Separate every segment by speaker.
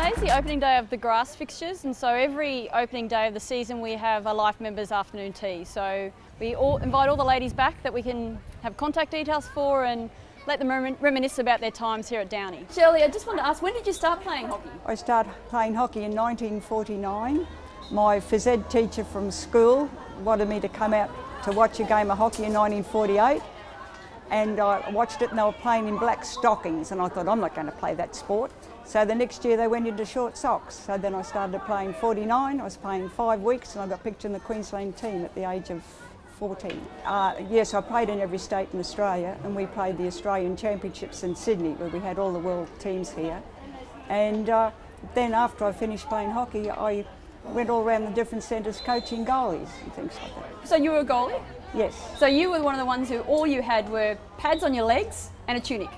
Speaker 1: Today is the opening day of the grass fixtures, and so every opening day of the season we have a Life Members afternoon tea. So we all invite all the ladies back that we can have contact details for and let them reminisce about their times here at Downey. Shirley, I just wanted to ask, when did you start playing hockey?
Speaker 2: I started playing hockey in 1949. My phys ed teacher from school wanted me to come out to watch a game of hockey in 1948, and I watched it and they were playing in black stockings, and I thought, I'm not going to play that sport. So the next year they went into short socks. So then I started playing 49. I was playing 5 weeks and I got picked in the Queensland team at the age of 14. Yes, I played in every state in Australia, and we played the Australian Championships in Sydney where we had all the world teams here. And then after I finished playing hockey, I went all around the different centres coaching goalies and things like that.
Speaker 1: So you were a goalie?
Speaker 2: Yes.
Speaker 1: So you were one of the ones who all you had were pads on your legs and a tunic?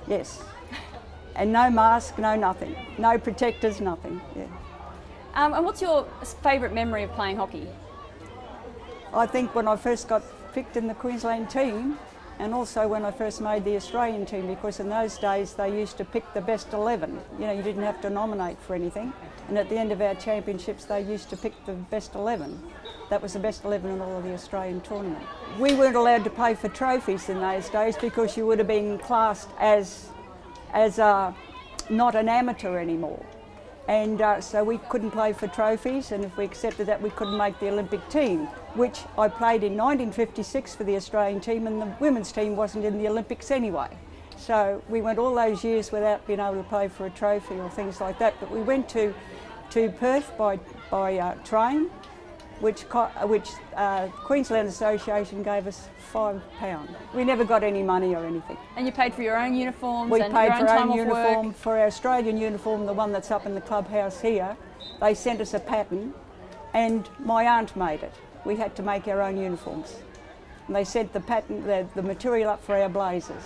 Speaker 2: Yes. And no mask, no nothing. No protectors, nothing. Yeah.
Speaker 1: And what's your favourite memory of playing hockey?
Speaker 2: I think when I first got picked in the Queensland team, and also when I first made the Australian team, because in those days they used to pick the best 11. You know, you didn't have to nominate for anything. And at the end of our championships, they used to pick the best 11. That was the best 11 in all of the Australian tournament. We weren't allowed to play for trophies in those days because you would have been classed as not an amateur anymore. And so we couldn't play for trophies, and if we accepted that, we couldn't make the Olympic team, which I played in 1956 for the Australian team, and the women's team wasn't in the Olympics anyway. So we went all those years without being able to play for a trophy or things like that. But we went to Perth by train, which Queensland Association gave us £5. We never got any money or anything.
Speaker 1: And you paid for your own uniforms
Speaker 2: and your own time off work? We paid for our own uniform. For our Australian uniform, the one that's up in the clubhouse here, they sent us a pattern, and my aunt made it. We had to make our own uniforms. And they sent the pattern, the material up for our blazers.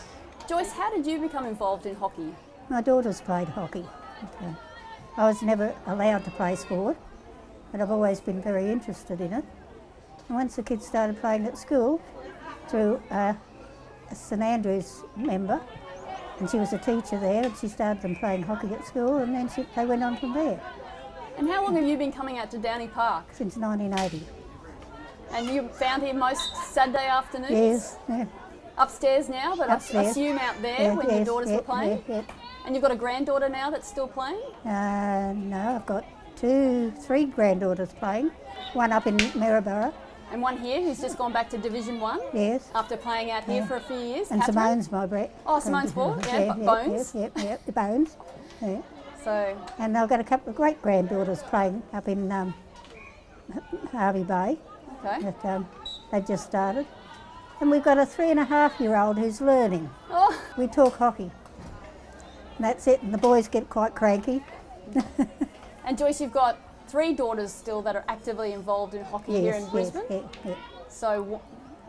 Speaker 1: Joyce, how did you become involved in hockey?
Speaker 3: My daughters played hockey. I was never allowed to play sport, but I've always been very interested in it. And once the kids started playing at school, through a St Andrews member, and she was a teacher there, and she started them playing hockey at school, and then they went on from there.
Speaker 1: And how long have you been coming out to Downey Park?
Speaker 3: Since 1980.
Speaker 1: And you found here most Saturday afternoons?
Speaker 3: Yes. Yeah.
Speaker 1: Upstairs now, but
Speaker 3: Upstairs.
Speaker 1: I assume out there when your daughters were playing?
Speaker 3: Yeah.
Speaker 1: And you've got a granddaughter now that's still playing?
Speaker 3: No, I've got three granddaughters playing. One up in Maryborough.
Speaker 1: And one here who's just gone back to Division 1?
Speaker 3: Yes.
Speaker 1: After playing out here for a few years?
Speaker 3: And
Speaker 1: Catherine?
Speaker 3: Simone's my Brett.
Speaker 1: Oh, Simone's ball, Bones?
Speaker 3: Yeah, the Bones. Yeah.
Speaker 1: So.
Speaker 3: And I've got a couple of great granddaughters playing up in Hervey Bay.
Speaker 1: Okay.
Speaker 3: That, they've just started. And we've got a 3.5-year-old who's learning.
Speaker 1: Oh.
Speaker 3: We talk hockey. And that's it, and the boys get quite cranky.
Speaker 1: And Joyce, you've got 3 daughters still that are actively involved in hockey here in Brisbane.
Speaker 3: Yes.
Speaker 1: So,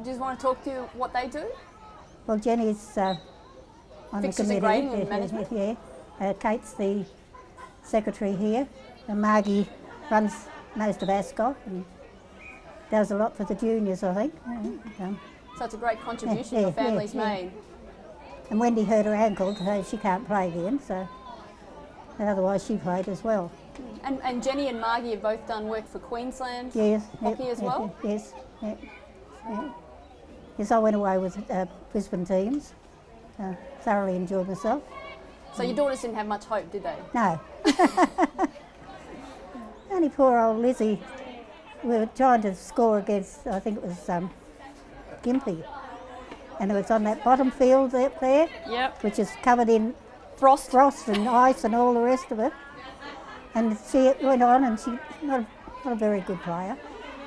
Speaker 1: do you want to talk to what they do?
Speaker 3: Well, Jenny's on
Speaker 1: Fixtures
Speaker 3: the
Speaker 1: and
Speaker 3: committee.
Speaker 1: grading and management.
Speaker 3: Yeah. Kate's the secretary here, and Margie runs most of Ascot and does a lot for the juniors, I think.
Speaker 1: So it's a great contribution your family's made.
Speaker 3: And Wendy hurt her ankle, so she can't play again, so but otherwise she played as well.
Speaker 1: And Jenny and Margie have both done work for Queensland hockey as well?
Speaker 3: Yes. Yes, I went away with Brisbane teams. Thoroughly enjoyed myself.
Speaker 1: So your daughters didn't have much hope, did they?
Speaker 3: No. Only poor old Lizzie. We were trying to score against, I think it was Gympie. And it was on that bottom field up there, which is covered in frost and ice and all the rest of it. And she went on, and she's not a very good player,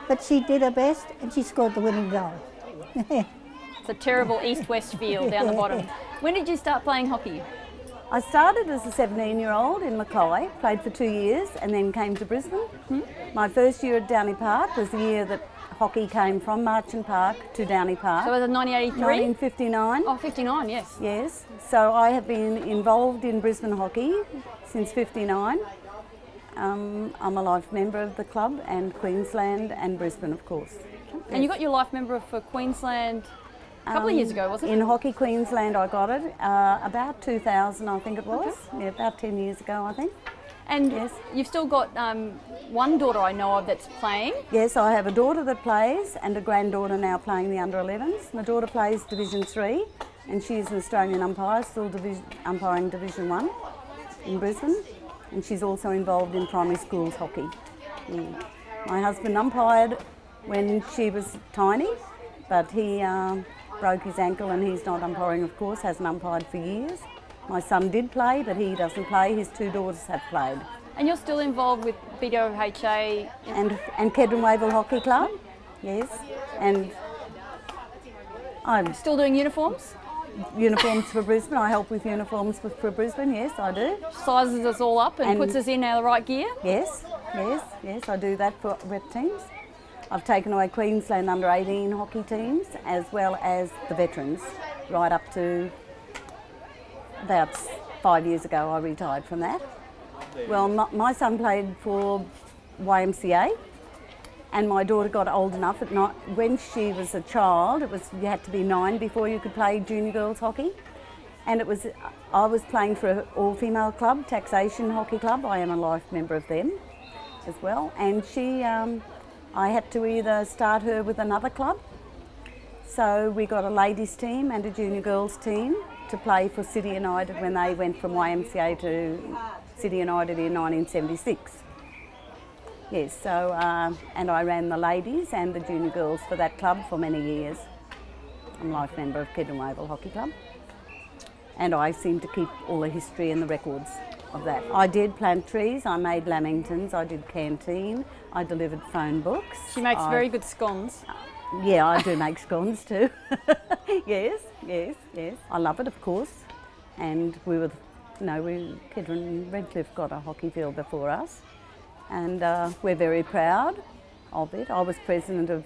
Speaker 3: but she did her best and she scored the winning goal.
Speaker 1: It's a terrible east-west field down the bottom. When did you start playing hockey?
Speaker 4: I started as a 17-year-old in Mackay, played for 2 years and then came to Brisbane. My first year at Downey Park was the year that hockey came from Marchant Park to Downey Park.
Speaker 1: So was it 1983?
Speaker 4: 1959.
Speaker 1: Oh, 59, yes.
Speaker 4: Yes. So I have been involved in Brisbane hockey since 59. I'm a life member of the club, and Queensland and Brisbane, of course.
Speaker 1: And you got your life member for Queensland a couple of years ago, wasn't it?
Speaker 4: In Hockey Queensland I got it, about 2000 I think it was. Okay. Yeah, about 10 years ago I think.
Speaker 1: And
Speaker 4: yes.
Speaker 1: You've still got one daughter I know of that's playing.
Speaker 4: Yes, I have a daughter that plays and a granddaughter now playing the under-11s. My daughter plays Division 3 and she's an Australian umpire, still umpiring Division 1 in Brisbane, and she's also involved in primary schools hockey. My husband umpired when she was tiny, but he broke his ankle and he's not umpiring, of course, hasn't umpired for years. My son did play, but he doesn't play. His two daughters have played.
Speaker 1: And you're still involved with BWHA?
Speaker 4: And Kedron Wavell Hockey Club, yes. And I'm
Speaker 1: still doing uniforms?
Speaker 4: Uniforms for Brisbane. I help with uniforms for Brisbane, yes, I do.
Speaker 1: Sizes us all up and puts us in our right gear?
Speaker 4: Yes, yes, yes, I do that for rep teams. I've taken away Queensland under-18 hockey teams as well as the veterans, right up to about 5 years ago I retired from that. Well, my son played for YMCA and my daughter got old enough at night. When she was a child, you had to be 9 before you could play junior girls hockey. And I was playing for an all-female club, Taxation Hockey Club. I am a life member of them as well. And I had to either start her with another club. So we got a ladies team and a junior girls team to play for City United when they went from YMCA to City United in 1976. Yes, so, and I ran the ladies and the junior girls for that club for many years. I'm a life member of Kedron Wavell Hockey Club. And I seem to keep all the history and the records of that. I did plant trees, I made lamingtons, I did canteen, I delivered phone books.
Speaker 1: She makes very good scones.
Speaker 4: Yeah, I do make scones too. Yes, yes, yes. I love it, of course. And Kedron Redcliffe got a hockey field before us. And we're very proud of it. I was president of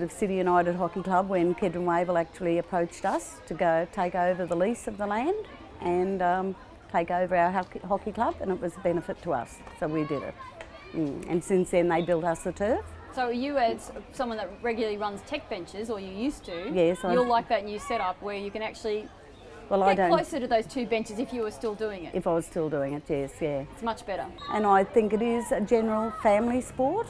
Speaker 4: City United Hockey Club when Kedron Wavell actually approached us to go take over the lease of the land and take over our hockey club, and it was a benefit to us, so we did it. And since then they built us the turf.
Speaker 1: So you, as someone that regularly runs tech benches, or you used to,
Speaker 4: yes,
Speaker 1: you'll like that new setup where you can actually get closer to those two benches if you were still doing it.
Speaker 4: If I was still doing it, yes, yeah.
Speaker 1: It's much better.
Speaker 4: And I think it is a general family sport.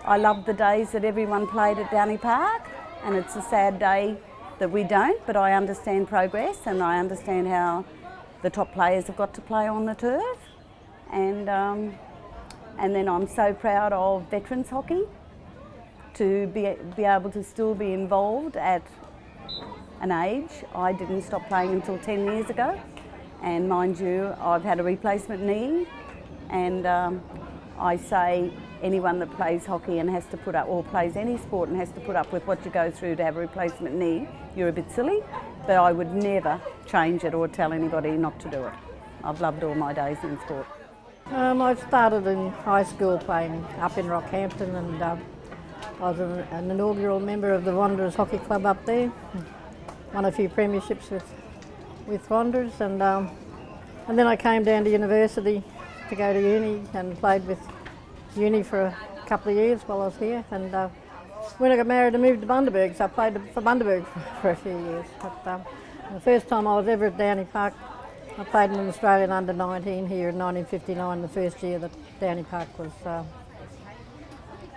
Speaker 4: I love the days that everyone played at Downie Park, and it's a sad day that we don't, but I understand progress and I understand how the top players have got to play on the turf. And then I'm so proud of veterans hockey to be able to still be involved at an age. I didn't stop playing until 10 years ago, and mind you, I've had a replacement knee, and I say anyone that plays hockey and has to put up, or plays any sport and has to put up with what you go through to have a replacement knee, you're a bit silly, but I would never change it or tell anybody not to do it. I've loved all my days in sport.
Speaker 5: I started in high school playing up in Rockhampton, and I was an inaugural member of the Wanderers Hockey Club up there. Won a few premierships with Wanderers, and then I came down to university to go to uni and played with uni for a couple of years while I was here. And when I got married, I moved to Bundaberg, so I played for Bundaberg for a few years. But the first time I was ever at Downie Park, I played in an Australian under-19 here in 1959, the first year that Downie Park was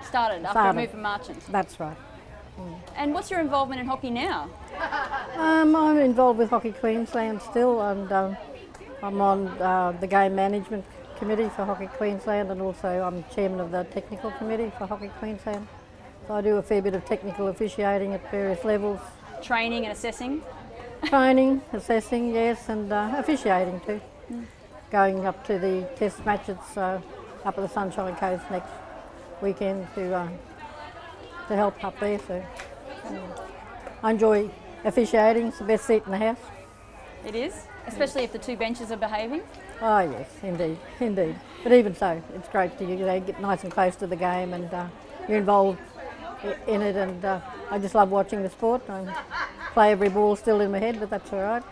Speaker 1: started after it moved from Marchant.
Speaker 5: That's right.
Speaker 1: And what's your involvement in hockey now?
Speaker 5: I'm involved with Hockey Queensland still, and I'm on the game management committee for Hockey Queensland, and also I'm chairman of the technical committee for Hockey Queensland. So I do a fair bit of technical officiating at various levels.
Speaker 1: Training and assessing?
Speaker 5: Training, assessing, yes, and officiating too. Going up to the test matches up at the Sunshine Coast next weekend to help up there. So I enjoy officiating. It's the best seat in the house.
Speaker 1: It is, especially if the two benches are behaving.
Speaker 5: Oh yes, indeed, indeed. But even so, it's great to get nice and close to the game, and you're involved in it. And I just love watching the sport. I play every ball still in my head, but that's all right.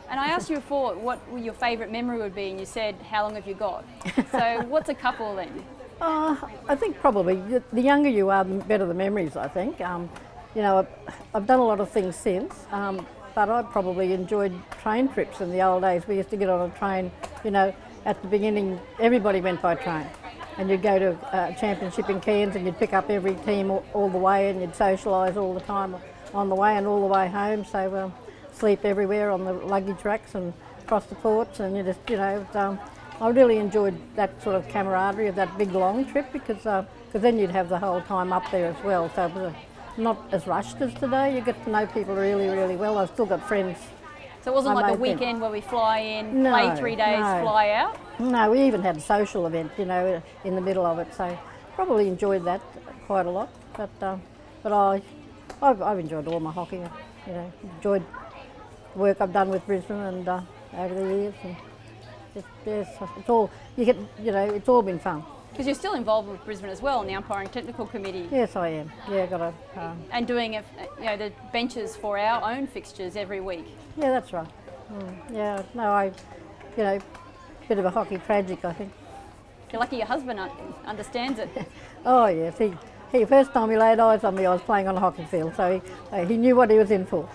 Speaker 1: And I asked you before what your favourite memory would be, and you said, "How long have you got?" So what's a couple then?
Speaker 5: I think probably the younger you are, the better the memories, I think. You know, I've done a lot of things since, but I probably enjoyed train trips in the old days. We used to get on a train, you know, at the beginning, everybody went by train. And you'd go to a championship in Cairns and you'd pick up every team all the way, and you'd socialise all the time on the way and all the way home. So sleep everywhere on the luggage racks and across the ports, and you just, you know, I really enjoyed that sort of camaraderie of that big long trip, because then you'd have the whole time up there as well. So it was not as rushed as today. You get to know people really, really well. I've still got friends.
Speaker 1: So it wasn't like a weekend where we fly in, play 3 days, fly out?
Speaker 5: No, we even had a social event, you know, in the middle of it. So probably enjoyed that quite a lot. But I've enjoyed all my hockey. You know, enjoyed the work I've done with Brisbane and over the years. And yes, it's all it's all been fun.
Speaker 1: Because you're still involved with Brisbane as well in the umpiring technical committee.
Speaker 5: Yes, I am. Yeah, got a.
Speaker 1: And doing the benches for our own fixtures every week.
Speaker 5: Yeah, that's right. Yeah, no, bit of a hockey tragic, I think.
Speaker 1: You're lucky your husband understands it.
Speaker 5: Oh yes, he first time he laid eyes on me, I was playing on a hockey field, so he knew what he was in for.